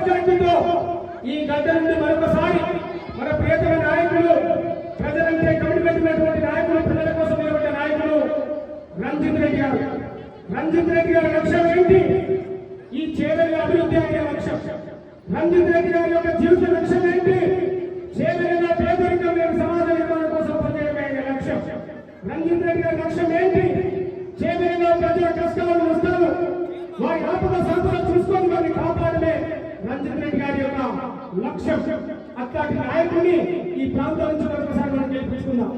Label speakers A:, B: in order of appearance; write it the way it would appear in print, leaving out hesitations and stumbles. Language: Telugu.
A: మెజార్టీతో ఈ గడ్డ నుండి మరొకసారి మన ప్రియతమ నాయకులు, ప్రజలంటే కమిట్మెంట్ ఉన్నటువంటి నాయకులు, ప్రజల కోసం నిలబడ్డ నాయకులు రంజిత్ రెడ్డి గారు. రంజిత్ రెడ్డి గారి లక్ష్యం ఏంటి? ఈ చేవెళ్ల అభివృద్ధి అనే లక్ష్యం. రంజిత్ రెడ్డి గారి యొక్క జీవిత లక్ష్యం ఏంటి? చేవెళ్ల పేదరికం లేని సమాజ నిర్మాణం కోసం పనిచేయడమే అనే లక్ష్యం. రంజిత్ రెడ్డి గారి లక్ష్యం ఏంటి? చేవెళ్ల ప్రజల కష్టాలు నష్టాలు వారి ఆపద సంపద చూసుకొని వారిని కాపాడమే రంజిత్ రెడ్డి గారి యొక్క లక్ష్యం. అట్లాంటి నాయకుడిని ఈ ప్రాంతం నుంచి మరొకసారి మనం గెలిపించుకుందాం.